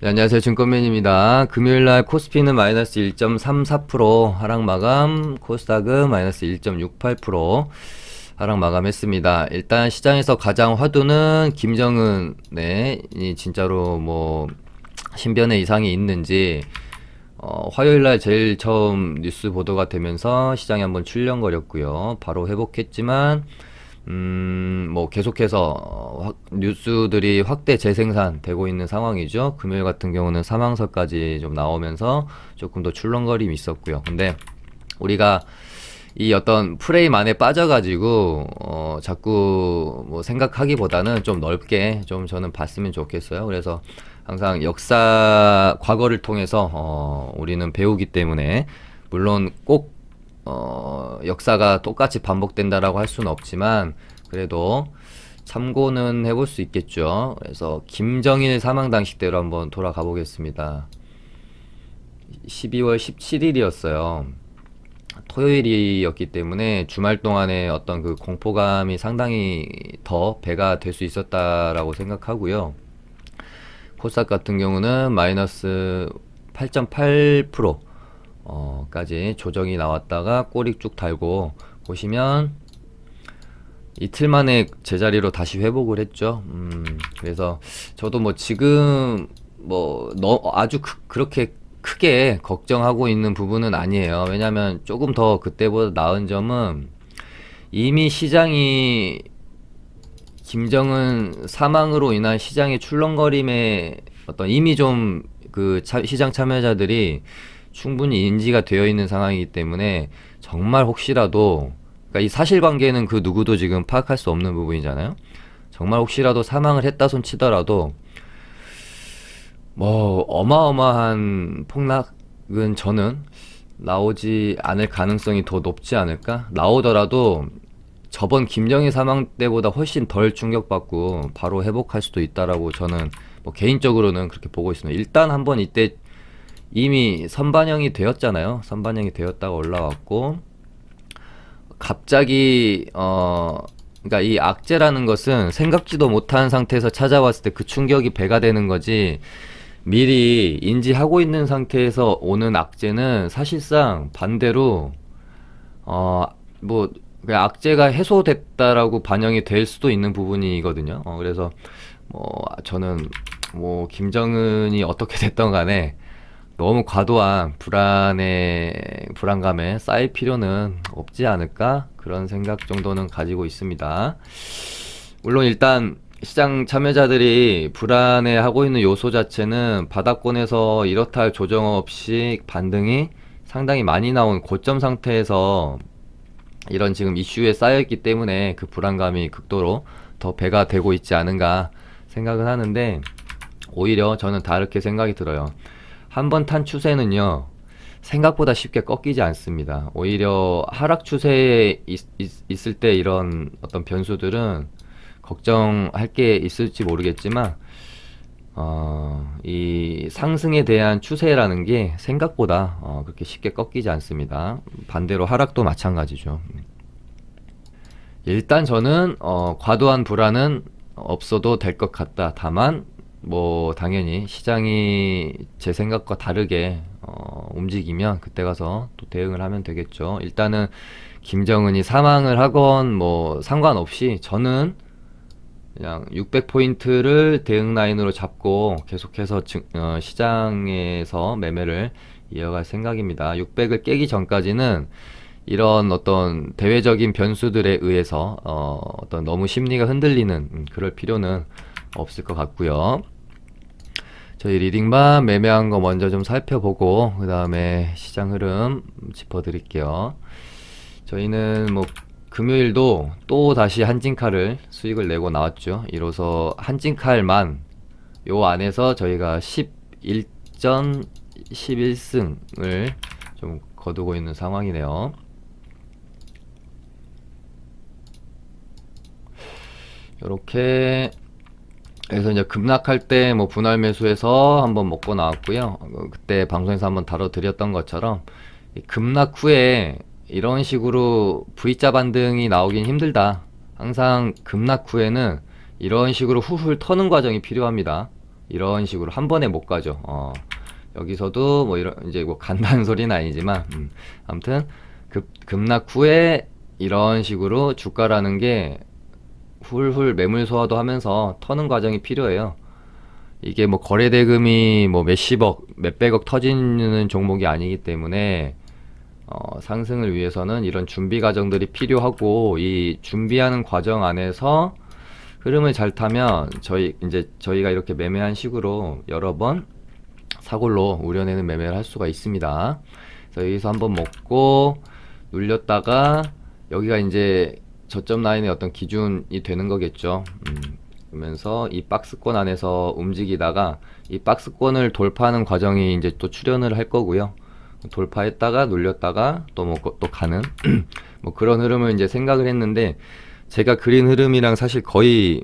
네, 안녕하세요. 증권맨입니다. 금요일날 코스피는 마이너스 1.34% 하락 마감, 코스닥은 마이너스 1.68% 하락 마감했습니다. 일단 시장에서 가장 화두는 김정은, 이 진짜로 신변의 이상이 있는지, 화요일날 제일 처음 뉴스 보도가 되면서 시장이 한번 출렁거렸고요. 바로 회복했지만, 계속해서 뉴스들이 확대 재생산되고 있는 상황이죠. 금요일 같은 경우는 사망설까지 좀 나오면서 조금 더 출렁거림이 있었고요. 근데 우리가 이 어떤 프레임 안에 빠져가지고 자꾸 생각하기보다는 좀 넓게 좀 저는 봤으면 좋겠어요. 그래서 항상 역사 과거를 통해서 우리는 배우기 때문에, 물론 꼭 역사가 똑같이 반복된다라고 할 수는 없지만 그래도 참고는 해볼 수 있겠죠. 그래서 김정일 사망 당시대로 한번 돌아가 보겠습니다. 12월 17일이었어요. 토요일이었기 때문에 주말 동안에 어떤 그 공포감이 상당히 더 배가 될 수 있었다라고 생각하고요. 코스닥 같은 경우는 마이너스 8.8% 까지 조정이 나왔다가 꼬리 쭉 달고, 보시면 이틀 만에 제자리로 다시 회복을 했죠. 그래서 저도 지금 아주 그렇게 크게 걱정하고 있는 부분은 아니에요. 왜냐면 조금 더 그때보다 나은 점은, 이미 시장이 김정은 사망으로 인한 시장의 출렁거림에 이미 좀 시장 참여자들이 충분히 인지가 되어 있는 상황이기 때문에, 정말 혹시라도, 그러니까 이 사실관계는 그 누구도 지금 파악할 수 없는 부분이잖아요. 정말 혹시라도 사망을 했다 손 치더라도 어마어마한 폭락은 저는 나오지 않을 가능성이 더 높지 않을까? 나오더라도 저번 김정일 사망 때보다 훨씬 덜 충격받고 바로 회복할 수도 있다라고 저는 개인적으로는 그렇게 보고 있습니다. 일단 한번 이때 이미 선반영이 되었잖아요. 선반영이 되었다가 올라왔고, 갑자기 그러니까 이 악재라는 것은 생각지도 못한 상태에서 찾아왔을 때 그 충격이 배가 되는 거지, 미리 인지하고 있는 상태에서 오는 악재는 사실상 반대로 그냥 악재가 해소됐다라고 반영이 될 수도 있는 부분이거든요. 그래서 저는 김정은이 어떻게 됐던 간에 너무 과도한 불안감에 쌓일 필요는 없지 않을까, 그런 생각 정도는 가지고 있습니다. 물론 일단 시장 참여자들이 불안해하고 있는 요소 자체는 바닥권에서 이렇다 할 조정 없이 반등이 상당히 많이 나온 고점 상태에서 이런 지금 이슈에 쌓여있기 때문에 그 불안감이 극도로 더 배가 되고 있지 않은가 생각은 하는데, 오히려 저는 다르게 생각이 들어요. 한번 탄 추세는요, 생각보다 쉽게 꺾이지 않습니다. 오히려 하락 추세에 있을 때 이런 어떤 변수들은 걱정할 게 있을지 모르겠지만, 이 상승에 대한 추세라는 게 생각보다 그렇게 쉽게 꺾이지 않습니다. 반대로 하락도 마찬가지죠. 일단 저는 과도한 불안은 없어도 될 것 같다. 다만 당연히 시장이 제 생각과 다르게 움직이면 그때 가서 또 대응을 하면 되겠죠. 일단은 김정은이 사망을 하건 상관없이 저는 그냥 600포인트를 대응 라인으로 잡고 계속해서 시장에서 매매를 이어갈 생각입니다. 600을 깨기 전까지는 이런 어떤 대외적인 변수들에 의해서 어떤 너무 심리가 흔들리는 그럴 필요는 없을 것 같고요. 저희 리딩반 매매한 거 먼저 좀 살펴보고 그 다음에 시장 흐름 짚어드릴게요. 저희는 금요일도 또 다시 한진칼을 수익을 내고 나왔죠. 이로써 한진칼만 요 안에서 저희가 11승을 좀 거두고 있는 상황이네요. 이렇게 그래서 이제 급락할 때 분할 매수해서 한번 먹고 나왔고요. 그때 방송에서 한번 다뤄드렸던 것처럼 급락 후에 이런 식으로 V자 반등이 나오긴 힘들다. 항상 급락 후에는 이런 식으로 훌훌 터는 과정이 필요합니다. 이런 식으로 한 번에 못 가죠. 여기서도 뭐 이런 이제 뭐 간다는 소리는 아니지만 아무튼 급락 후에 이런 식으로 주가라는 게 훌훌 매물 소화도 하면서 터는 과정이 필요해요. 이게 뭐 거래 대금이 뭐 몇십억, 몇백억 터지는 종목이 아니기 때문에 상승을 위해서는 이런 준비 과정들이 필요하고, 이 준비하는 과정 안에서 흐름을 잘 타면 저희가 이렇게 매매한 식으로 여러 번 사골로 우려내는 매매를 할 수가 있습니다. 그래서 여기서 한번 먹고 눌렸다가 여기가 이제 저점 라인의 어떤 기준이 되는 거겠죠. 그러면서 이 박스권 안에서 움직이다가 이 박스권을 돌파하는 과정이 이제 또 출현을 할 거고요. 돌파했다가 눌렸다가 또 가는 뭐 그런 흐름을 이제 생각을 했는데, 제가 그린 흐름이랑 사실 거의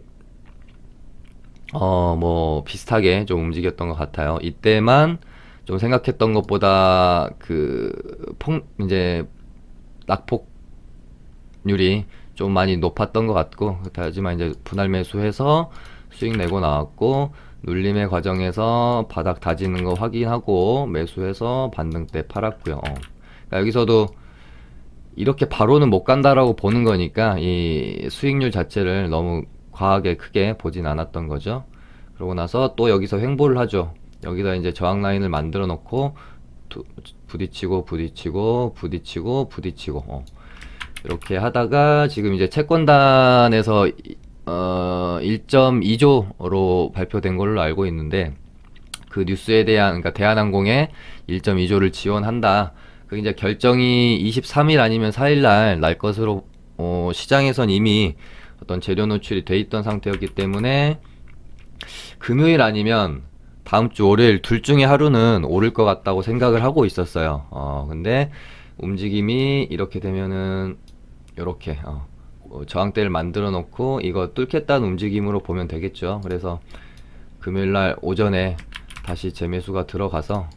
뭐 비슷하게 좀 움직였던 것 같아요. 이때만 좀 생각했던 것보다 이제 낙폭률이 좀 많이 높았던 것 같고, 하지만 이제 분할 매수해서 수익 내고 나왔고, 눌림의 과정에서 바닥 다지는 거 확인하고 매수해서 반등 때 팔았고요. 그러니까 여기서도 이렇게 바로는 못 간다라고 보는 거니까 이 수익률 자체를 너무 과하게 크게 보진 않았던 거죠. 그러고 나서 또 여기서 횡보를 하죠. 여기다 이제 저항 라인을 만들어 놓고 부딪히고 이렇게 하다가 지금 이제 채권단에서 1.2조로 발표된 걸로 알고 있는데, 그 뉴스에 대한, 그러니까 대한항공에 1.2조를 지원한다. 그 이제 결정이 23일 아니면 4일 날 것으로 시장에선 이미 어떤 재료 노출이 돼 있던 상태였기 때문에 금요일 아니면 다음 주 월요일 둘 중에 하루는 오를 것 같다고 생각을 하고 있었어요. 근데 움직임이 이렇게 되면은 이렇게 저항대를 만들어 놓고 이거 뚫겠다는 움직임으로 보면 되겠죠. 그래서 금요일날 오전에 다시 재매수가 들어가서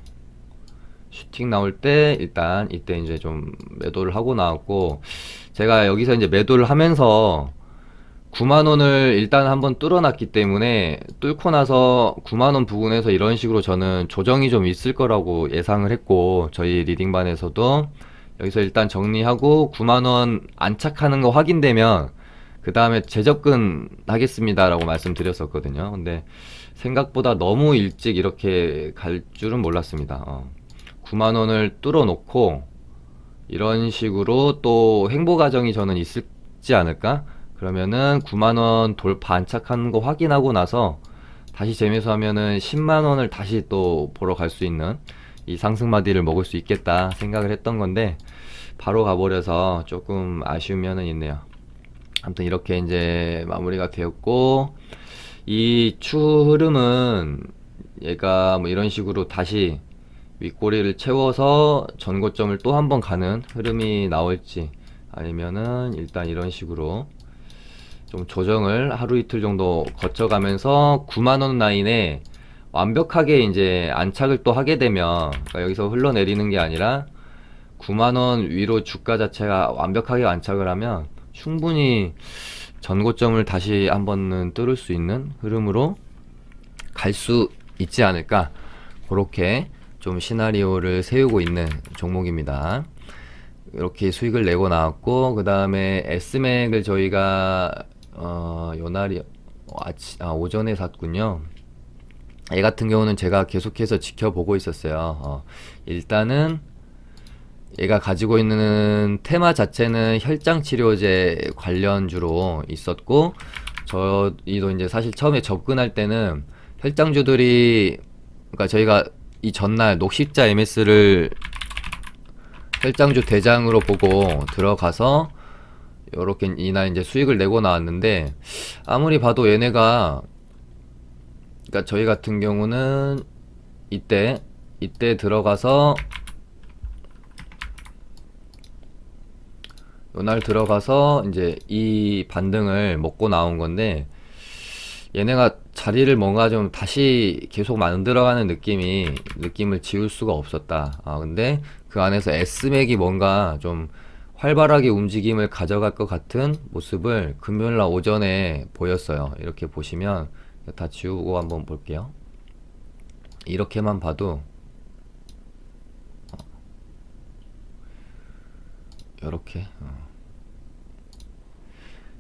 슈팅 나올 때 일단 이때 이제 좀 매도를 하고 나왔고, 제가 여기서 이제 매도를 하면서 9만원을 일단 한번 뚫어놨기 때문에, 뚫고 나서 9만원 부근에서 이런 식으로 저는 조정이 좀 있을 거라고 예상을 했고, 저희 리딩반에서도 여기서 일단 정리하고 9만원 안착하는 거 확인되면 그 다음에 재접근 하겠습니다 라고 말씀드렸었거든요. 근데 생각보다 너무 일찍 이렇게 갈 줄은 몰랐습니다. 9만원을 뚫어 놓고 이런 식으로 또 횡보 과정이 저는 있지 않을까? 그러면은 9만원 돌파 안착하는 거 확인하고 나서 다시 재매수하면은 10만원을 다시 또 보러 갈 수 있는 이 상승마디를 먹을 수 있겠다 생각을 했던 건데, 바로 가버려서 조금 아쉬우면은 있네요. 아무튼 이렇게 이제 마무리가 되었고, 이 추 흐름은 얘가 뭐 이런 식으로 다시 윗꼬리를 채워서 전고점을 또 한번 가는 흐름이 나올지, 아니면은 일단 이런 식으로 좀 조정을 하루 이틀 정도 거쳐가면서 9만원 라인에 완벽하게 이제 안착을 또 하게 되면, 그러니까 여기서 흘러내리는 게 아니라 9만원 위로 주가 자체가 완벽하게 안착을 하면 충분히 전고점을 다시 한번은 뚫을 수 있는 흐름으로 갈 수 있지 않을까, 그렇게 좀 시나리오를 세우고 있는 종목입니다. 이렇게 수익을 내고 나왔고, 그 다음에 S맥을 저희가 요날이 오전에 샀군요. 얘 같은 경우는 제가 계속해서 지켜보고 있었어요. 일단은 얘가 가지고 있는 테마 자체는 혈장 치료제 관련주로 있었고, 저희도 이제 사실 처음에 접근할 때는 혈장주들이, 그러니까 저희가 이 전날 녹십자 MS를 혈장주 대장으로 보고 들어가서 요렇게 이날 이제 수익을 내고 나왔는데, 아무리 봐도 얘네가, 그러니까 저희 같은 경우는 이때 들어가서 요날 들어가서 이제 이 반등을 먹고 나온 건데, 얘네가 자리를 뭔가 좀 다시 계속 만들어가는 느낌을 지울 수가 없었다. 근데 그 안에서 S맥이 뭔가 좀 활발하게 움직임을 가져갈 것 같은 모습을 금요일날 오전에 보였어요. 이렇게 보시면 다 지우고 한번 볼게요. 이렇게만 봐도 이렇게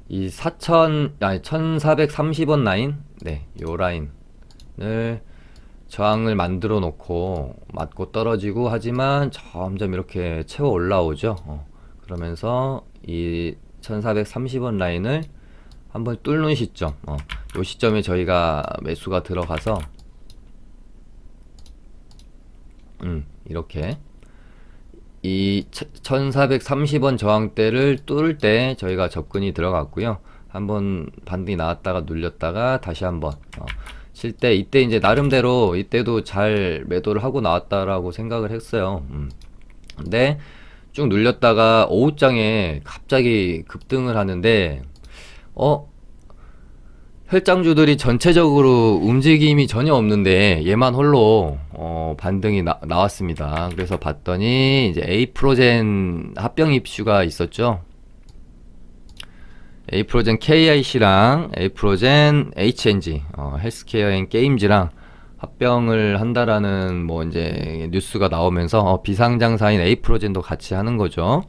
이 1430원 라인, 네, 요 라인을 저항을 만들어 놓고 맞고 떨어지고 하지만 점점 이렇게 채워 올라오죠. 그러면서 이 1430원 라인을 한번 뚫는 시점, 요 시점에 저희가 매수가 들어가서 이렇게 이 1430원 저항대를 뚫을 때 저희가 접근이 들어갔고요. 한번 반등이 나왔다가 눌렸다가 다시 한번 칠 때, 이때 이제 나름대로 이때도 잘 매도를 하고 나왔다라고 생각을 했어요. 근데 쭉 눌렸다가 오후장에 갑자기 급등을 하는데 혈장주들이 전체적으로 움직임이 전혀 없는데 얘만 홀로 반등이 나왔습니다. 그래서 봤더니 이제 에이프로젠 합병 이슈가 있었죠. 에이프로젠 KIC랑 에이프로젠 HNG 헬스케어 앤 게임즈랑 합병을 한다라는 뭐 이제 뉴스가 나오면서 비상장사인 에이프로젠도 같이 하는 거죠.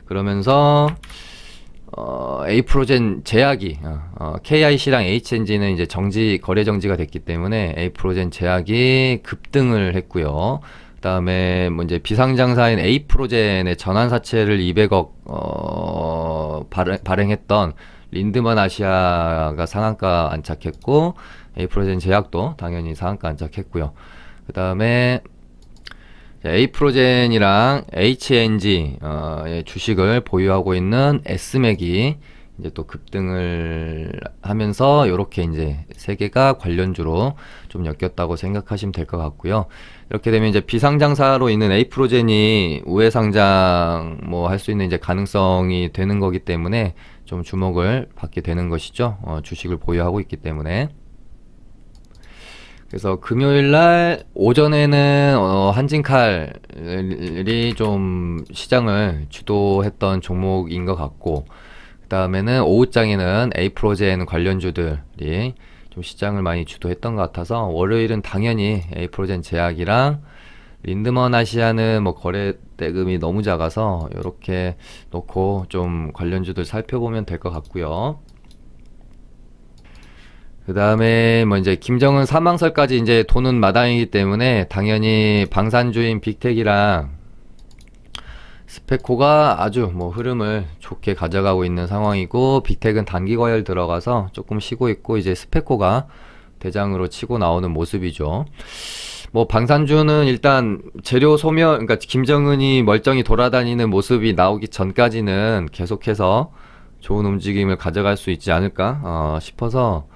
그러면서 에이프로젠 제약이 KIC랑 HNG는 이제 거래 정지가 됐기 때문에 에이프로젠 제약이 급등을 했고요. 그다음에 뭐 이제 비상장사인 에이프로젠의 전환사채를 200억 발행했던 린드먼 아시아가 상한가 안착했고, 에이프로젠 제약도 당연히 상한가 안착했고요. 그다음에 에이프로젠이랑 HNG 의 주식을 보유하고 있는 S맥이 이제 또 급등을 하면서 요렇게 이제 세 개가 관련주로 좀 엮였다고 생각하시면 될 것 같고요. 이렇게 되면 이제 비상장사로 있는 에이프로젠이 우회 상장 뭐 할 수 있는 이제 가능성이 되는 거기 때문에 좀 주목을 받게 되는 것이죠. 주식을 보유하고 있기 때문에. 그래서 금요일날 오전에는 한진칼이 좀 시장을 주도했던 종목인 것 같고, 그 다음에는 오후장에는 에이프로젠 관련주들이 좀 시장을 많이 주도했던 것 같아서, 월요일은 당연히 에이프로젠 제약이랑 린드먼 아시아는 뭐 거래 대금이 너무 작아서 이렇게 놓고 좀 관련주들 살펴보면 될 것 같고요. 그 다음에 뭐 이제 김정은 사망설까지 이제 도는 마당이기 때문에 당연히 방산주인 빅텍이랑 스페코가 아주 뭐 흐름을 좋게 가져가고 있는 상황이고, 빅텍은 단기 과열 들어가서 조금 쉬고 있고, 이제 스페코가 대장으로 치고 나오는 모습이죠. 뭐 방산주는 일단 재료 소멸, 그러니까 김정은이 멀쩡히 돌아다니는 모습이 나오기 전까지는 계속해서 좋은 움직임을 가져갈 수 있지 않을까 싶어서,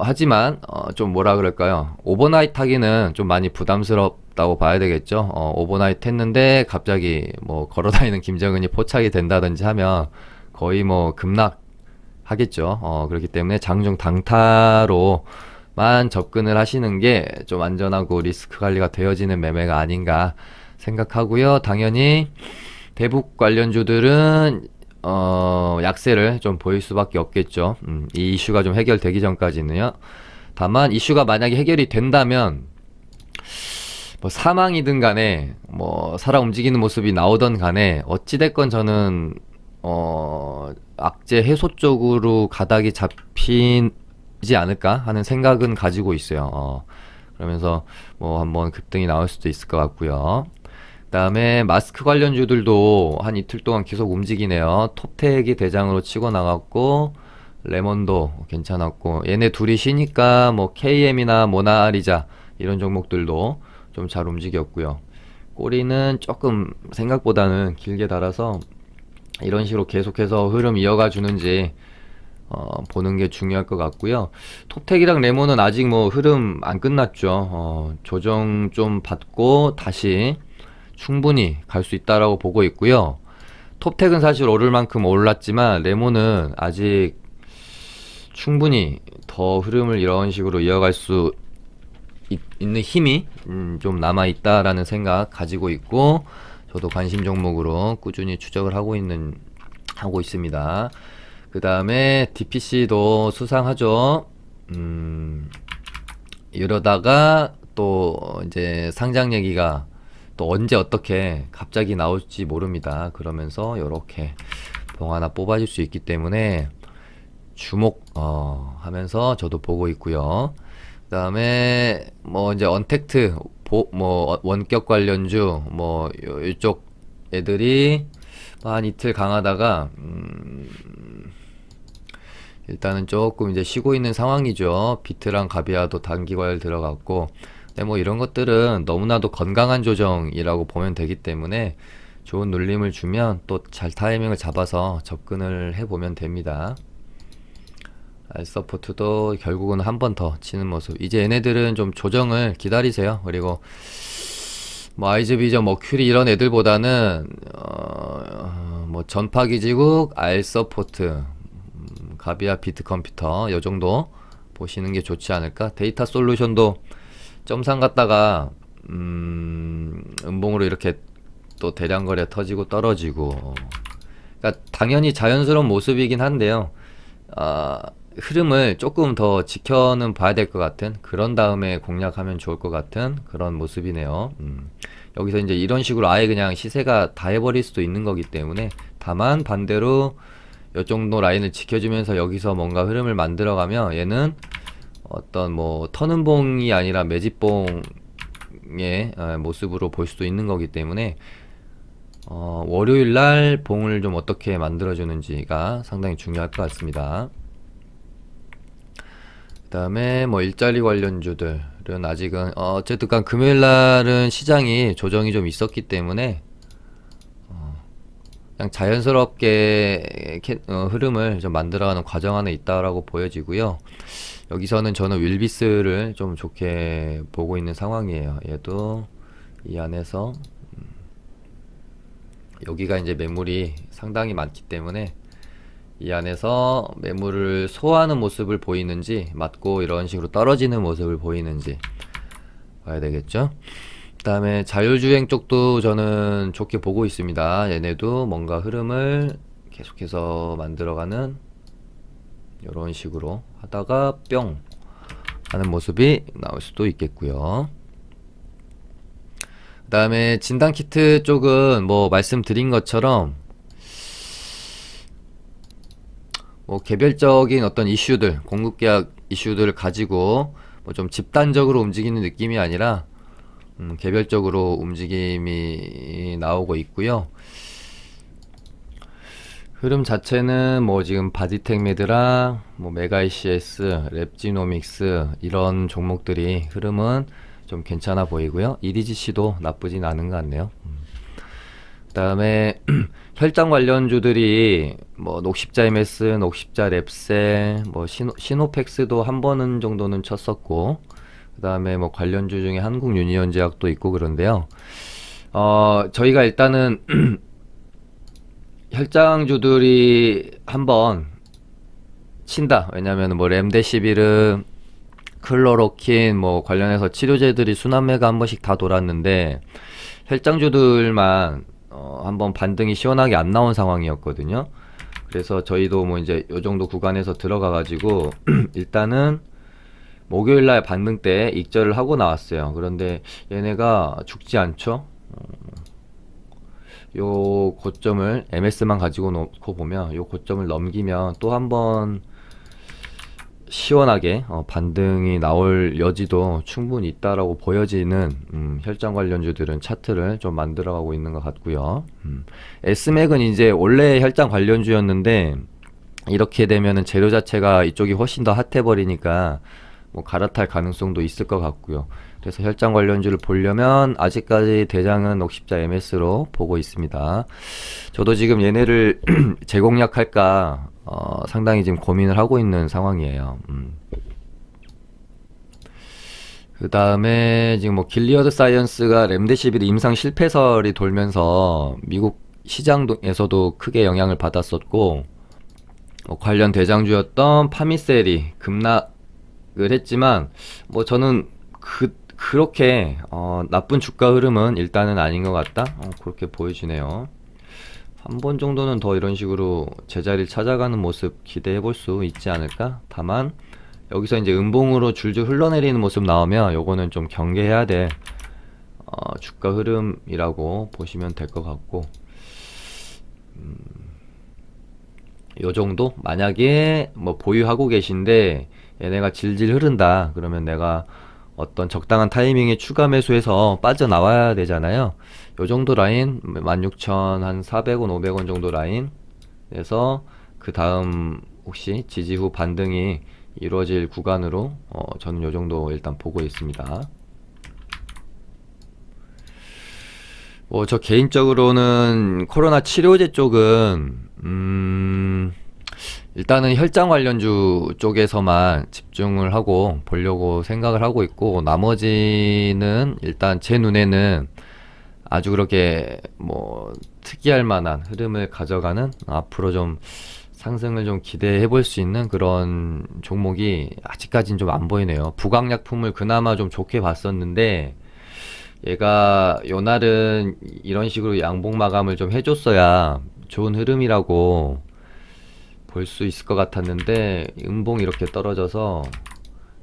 하지만 좀 뭐라 그럴까요, 오버나이트 하기는 좀 많이 부담스럽다고 봐야 되겠죠. 오버나이트 했는데 갑자기 뭐 걸어다니는 김정은이 포착이 된다든지 하면 거의 뭐 급락 하겠죠. 그렇기 때문에 장중 당타로만 접근을 하시는 게 좀 안전하고 리스크 관리가 되어지는 매매가 아닌가 생각하고요. 당연히 대북 관련주들은 약세를 좀 보일 수밖에 없겠죠. 이 이슈가 좀 해결되기 전까지는요. 다만 이슈가 만약에 해결이 된다면 뭐 사망이든 간에 뭐 살아 움직이는 모습이 나오던 간에 어찌됐건 저는 악재 해소 쪽으로 가닥이 잡히지 않을까 하는 생각은 가지고 있어요. 그러면서 뭐 한번 급등이 나올 수도 있을 것 같고요. 그 다음에 마스크 관련주들도 한 이틀 동안 계속 움직이네요. 톱텍이 대장으로 치고 나갔고, 레몬도 괜찮았고, 얘네 둘이 쉬니까 뭐 KM이나 모나리자 이런 종목들도 좀 잘 움직였고요. 꼬리는 조금 생각보다는 길게 달아서 이런 식으로 계속해서 흐름 이어가 주는지 보는 게 중요할 것 같고요. 톱텍이랑 레몬은 아직 뭐 흐름 안 끝났죠. 조정 좀 받고 다시 충분히 갈 수 있다라고 보고 있고요. 톱텍은 사실 오를 만큼 올랐지만 레몬은 아직 충분히 더 흐름을 이런 식으로 이어갈 수 있는 힘이 좀 남아 있다라는 생각 가지고 있고, 저도 관심 종목으로 꾸준히 추적을 하고 있습니다. 그 다음에 DPC도 수상하죠. 이러다가 또 이제 상장 얘기가 또 언제 어떻게 갑자기 나올지 모릅니다. 그러면서 이렇게 봉 하나 뽑아줄 수 있기 때문에 주목 하면서 저도 보고 있고요. 그다음에 뭐 이제 언택트 뭐 원격 관련주 뭐 이쪽 애들이 한 이틀 강하다가 일단은 조금 이제 쉬고 있는 상황이죠. 비트랑 가비아도 단기 과열 들어갔고, 근데 뭐 이런 것들은 너무나도 건강한 조정이라고 보면 되기 때문에 좋은 눌림을 주면 또 잘 타이밍을 잡아서 접근을 해보면 됩니다. 알서포트도 결국은 한 번 더 치는 모습. 이제 얘네들은 좀 조정을 기다리세요. 그리고 뭐 아이즈비전, 머큐리 이런 애들보다는 뭐 전파기지국, 알서포트, 가비아, 비트컴퓨터 요 정도 보시는 게 좋지 않을까. 데이터 솔루션도 점상 갔다가 음봉으로 이렇게 또 대량 거래 터지고 떨어지고, 그러니까 당연히 자연스러운 모습이긴 한데요. 흐름을 조금 더 지켜는 봐야 될 것 같은, 그런 다음에 공략하면 좋을 것 같은 그런 모습이네요. 여기서 이제 이런 식으로 아예 그냥 시세가 다 해버릴 수도 있는 거기 때문에, 다만 반대로 요 정도 라인을 지켜주면서 여기서 뭔가 흐름을 만들어가면 얘는 어떤 뭐 터는봉이 아니라 매집봉의 모습으로 볼 수도 있는 거기 때문에 월요일날 봉을 좀 어떻게 만들어주는지가 상당히 중요할 것 같습니다. 그 다음에 뭐 일자리 관련주들은 아직은 어쨌든 간 금요일날은 시장이 조정이 좀 있었기 때문에 그냥 자연스럽게 흐름을 좀 만들어가는 과정 안에 있다라고 보여지고요. 여기서는 저는 윌비스를 좀 좋게 보고 있는 상황이에요. 얘도 이 안에서 여기가 이제 매물이 상당히 많기 때문에 이 안에서 매물을 소화하는 모습을 보이는지, 맞고 이런 식으로 떨어지는 모습을 보이는지 봐야 되겠죠. 그 다음에 자율주행 쪽도 저는 좋게 보고 있습니다. 얘네도 뭔가 흐름을 계속해서 만들어가는 이런 식으로 하다가 뿅 하는 모습이 나올 수도 있겠고요. 그 다음에 진단키트 쪽은 뭐 말씀드린 것처럼 뭐 개별적인 어떤 이슈들, 공급계약 이슈들을 가지고 뭐 좀 집단적으로 움직이는 느낌이 아니라 개별적으로 움직임이 나오고 있고요. 흐름 자체는 뭐 지금 바디텍메드랑 뭐 메가이CS, 랩지노믹스 이런 종목들이 흐름은 좀 괜찮아 보이고요. EDGC도 나쁘진 않은 것 같네요. 그 다음에 혈장 관련주들이 뭐 녹십자 MS, 녹십자 랩셀, 뭐 시노펙스도 한 번은 정도는 쳤었고, 그 다음에 뭐 관련주 중에 한국 유니온제약도 있고 그런데요. 저희가 일단은 혈장주들이 한번 친다. 왜냐면 뭐 렘데시비르, 클로로킨 뭐 관련해서 치료제들이 순환매가 한 번씩 다 돌았는데 혈장주들만 한번 반등이 시원하게 안 나온 상황이었거든요. 그래서 저희도 뭐 이제 요 정도 구간에서 들어가 가지고 일단은 목요일날 반등 때 익절을 하고 나왔어요. 그런데 얘네가 죽지 않죠. 요 고점을 MS만 가지고 놓고 보면 요 고점을 넘기면 또 한번 시원하게 반등이 나올 여지도 충분히 있다라고 보여지는 혈장 관련주들은 차트를 좀 만들어가고 있는 것 같고요. S맥은 이제 원래 혈장 관련주였는데 이렇게 되면은 재료 자체가 이쪽이 훨씬 더 핫해 버리니까 뭐 갈아탈 가능성도 있을 것 같고요. 그래서 혈장 관련주를 보려면 아직까지 대장은 녹십자 MS로 보고 있습니다. 저도 지금 얘네를 재공략할까 상당히 지금 고민을 하고 있는 상황이에요. 그 다음에 지금 뭐 길리어드 사이언스가 렘데시비르 임상 실패설이 돌면서 미국 시장에서도 크게 영향을 받았었고, 관련 대장주였던 파미셀이 급락을 했지만 뭐 저는 그렇게 나쁜 주가 흐름은 일단은 아닌 것 같다, 그렇게 보여지네요. 한 번 정도는 더 이런 식으로 제자리를 찾아가는 모습 기대해 볼 수 있지 않을까. 다만 여기서 이제 음봉으로 줄줄 흘러내리는 모습 나오면 요거는 좀 경계해야 될 주가 흐름이라고 보시면 될 것 같고, 요 정도? 만약에 뭐 보유하고 계신데 얘네가 질질 흐른다 그러면 내가 어떤 적당한 타이밍에 추가 매수해서 빠져나와야 되잖아요. 요 정도 라인 16,400원 500원 정도 라인에서 그 다음 혹시 지지 후 반등이 이루어질 구간으로 저는 요 정도 일단 보고 있습니다. 뭐 저 개인적으로는 코로나 치료제 쪽은 일단은 혈장 관련주 쪽에서만 집중을 하고 보려고 생각을 하고 있고, 나머지는 일단 제 눈에는 아주 그렇게 뭐 특이할 만한 흐름을 가져가는, 앞으로 좀 상승을 좀 기대해 볼 수 있는 그런 종목이 아직까진 좀 안 보이네요. 부강약품을 그나마 좀 좋게 봤었는데 얘가 요날은 이런 식으로 양봉 마감을 좀 해줬어야 좋은 흐름이라고 볼 수 있을 것 같았는데, 음봉이 이렇게 떨어져서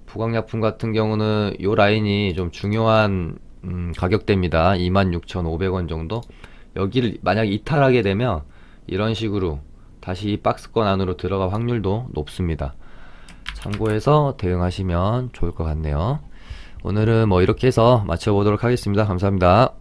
부강약품 같은 경우는 요 라인이 좀 중요한 가격대입니다. 26,500원 정도. 여기를 만약 이탈하게 되면 이런 식으로 다시 박스권 안으로 들어갈 확률도 높습니다. 참고해서 대응하시면 좋을 것 같네요. 오늘은 뭐 이렇게 해서 마쳐보도록 하겠습니다. 감사합니다.